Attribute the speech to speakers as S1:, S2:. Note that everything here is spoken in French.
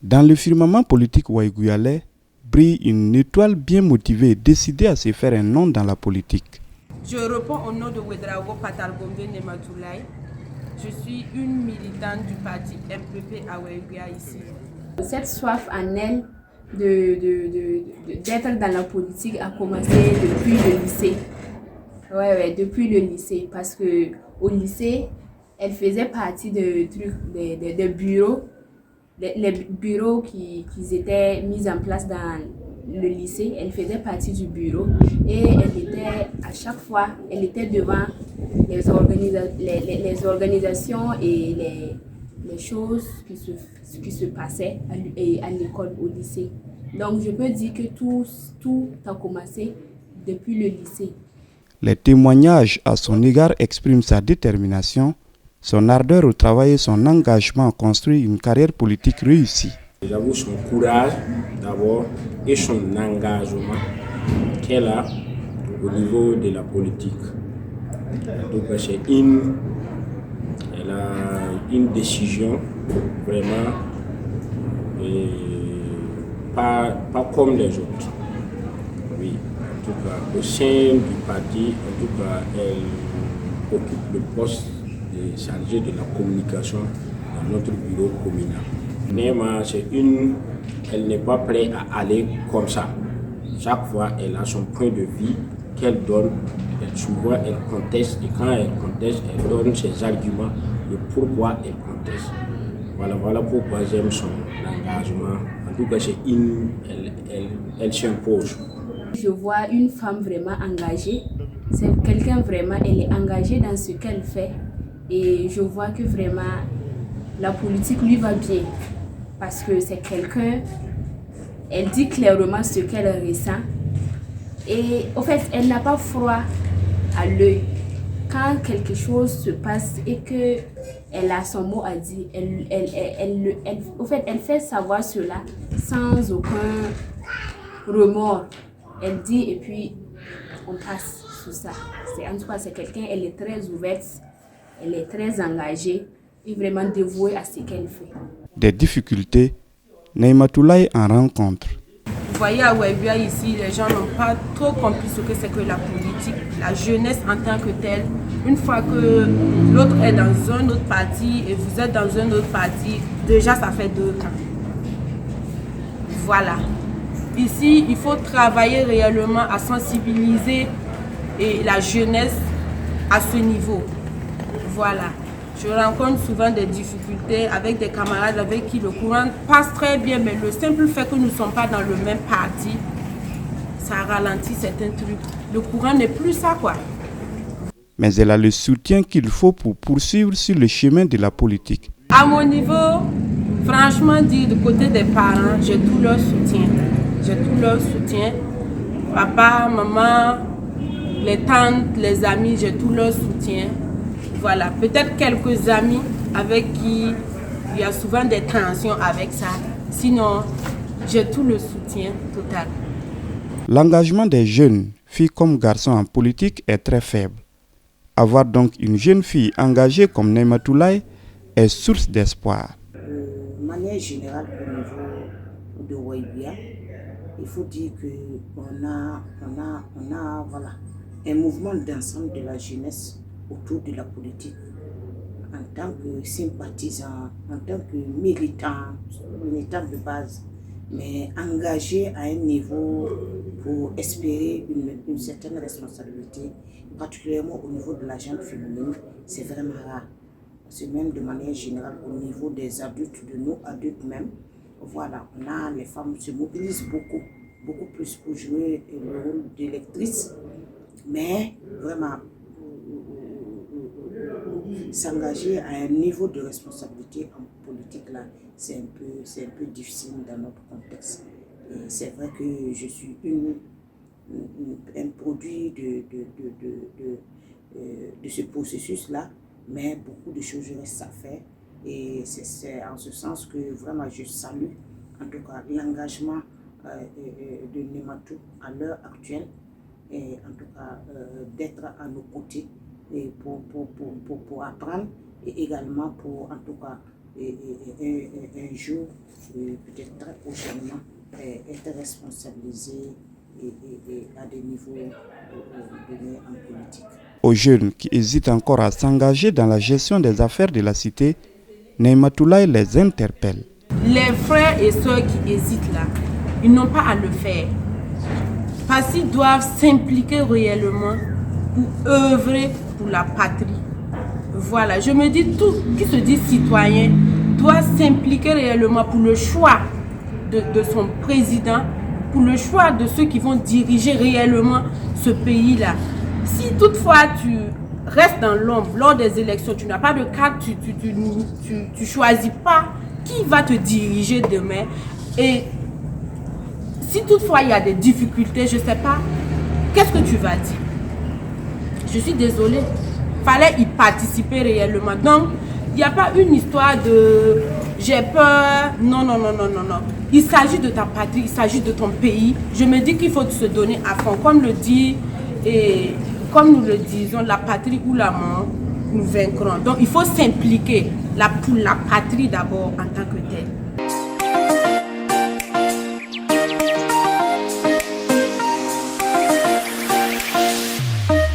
S1: Dans le firmament politique ouaïgouialais brille une étoile bien motivée, décidée à se faire un nom dans la politique.
S2: Je réponds au nom de Ouedraogo Patalgombe Nematoulaye. Je suis une militante du parti MPP à Ouaïgouia ici.
S3: Cette soif en elle d'être dans la politique a commencé depuis le lycée. Depuis le lycée. Parce que au lycée, elle faisait partie de bureaux. Les bureaux qui étaient mis en place dans le lycée, elle faisait partie du bureau et elle était à chaque fois, elle était devant les organisations et les choses qui se passaient à l'école, au lycée. Donc je peux dire que tout a commencé depuis le lycée.
S1: Les témoignages à son égard expriment sa détermination, son ardeur au travail et son engagement à construire une carrière politique réussie.
S4: J'avoue son courage d'abord et son engagement qu'elle a au niveau de la politique. Donc elle a une décision vraiment pas comme les autres. Oui, en tout cas au sein du parti, en tout cas elle occupe le poste de chargée de la communication dans notre bureau communal. Néma, elle n'est pas prête à aller comme ça. Chaque fois, elle a son point de vue qu'elle donne. Souvent, elle conteste et quand elle conteste, elle donne ses arguments de pourquoi elle conteste. Voilà pourquoi j'aime son engagement. En tout cas, elle s'impose.
S3: Je vois une femme vraiment engagée. C'est quelqu'un vraiment, elle est engagée dans ce qu'elle fait. Et je vois que vraiment, la politique lui va bien. Parce que c'est quelqu'un, elle dit clairement ce qu'elle ressent. Et au fait, elle n'a pas froid à l'œil. Quand quelque chose se passe et qu'elle a son mot à dire, elle fait savoir cela sans aucun remords. Elle dit et puis on passe sur ça. En tout cas, c'est quelqu'un, elle est très ouverte, elle est très engagée et vraiment dévouée à ce qu'elle fait.
S1: Des difficultés, Nematoulaye en rencontre.
S2: Vous voyez, à Ouaïgouia ici, les gens n'ont pas trop compris ce que c'est que la politique, la jeunesse en tant que telle. Une fois que l'autre est dans un autre parti et vous êtes dans un autre parti, déjà ça fait deux camps. Voilà. Ici, il faut travailler réellement à sensibiliser la jeunesse à ce niveau. Voilà. Je rencontre souvent des difficultés avec des camarades avec qui le courant passe très bien, mais le simple fait que nous ne sommes pas dans le même parti, ça ralentit certains trucs. Le courant n'est plus ça, quoi.
S1: Mais elle a le soutien qu'il faut pour poursuivre sur le chemin de la politique.
S2: À mon niveau, franchement dit, du côté des parents, j'ai tout leur soutien. J'ai tout leur soutien. Papa, maman, les tantes, les amis, j'ai tout leur soutien. Voilà, peut-être quelques amis avec qui il y a souvent des tensions avec ça. Sinon, j'ai tout le soutien total.
S1: L'engagement des jeunes, filles comme garçons en politique, est très faible. Avoir donc une jeune fille engagée comme Nematoulaye est source d'espoir.
S5: De manière générale, au niveau de Ouaïgouia, il faut dire qu'on a voilà, un mouvement d'ensemble de la jeunesse autour de la politique. En tant que sympathisant, en tant que militant de base, mais engagé à un niveau pour espérer une certaine responsabilité, particulièrement au niveau de la gente féminine, c'est vraiment rare. C'est même de manière générale au niveau des adultes, de nous adultes même. Voilà, les femmes se mobilisent beaucoup plus pour jouer le rôle d'électrice, mais vraiment s'engager à un niveau de responsabilité en politique là, c'est un peu difficile dans notre contexte. Et c'est vrai que je suis un produit de ce processus là, mais beaucoup de choses restent à faire. Et c'est en ce sens que vraiment je salue en tout cas l'engagement de Nematou à l'heure actuelle, et en tout cas d'être à nos côtés et pour apprendre et également pour en tout cas un jour, peut-être très prochainement, être responsabilisé et à des niveaux donnés en politique.
S1: Aux jeunes qui hésitent encore à s'engager dans la gestion des affaires de la cité, Neymatoulaye les interpelle.
S2: Les frères et sœurs qui hésitent là, ils n'ont pas à le faire. Parce qu'ils doivent s'impliquer réellement pour œuvrer pour la patrie. Voilà, je me dis, tout qui se dit citoyen doit s'impliquer réellement pour le choix de son président, pour le choix de ceux qui vont diriger réellement ce pays-là. Si toutefois tu restes dans l'ombre lors des élections, tu n'as pas de carte, tu choisis pas qui va te diriger demain. Et si toutefois il y a des difficultés, je ne sais pas, qu'est-ce que tu vas dire? Je suis désolée. Fallait y participer réellement. Donc, il n'y a pas une histoire de j'ai peur. Non, non, non, non, non, non. Il s'agit de ta patrie, il s'agit de ton pays. Je me dis qu'il faut se donner à fond. Comme le dit et comme nous le disons, la patrie ou la mort, nous vaincrons. Donc, il faut s'impliquer pour la patrie d'abord en tant que telle.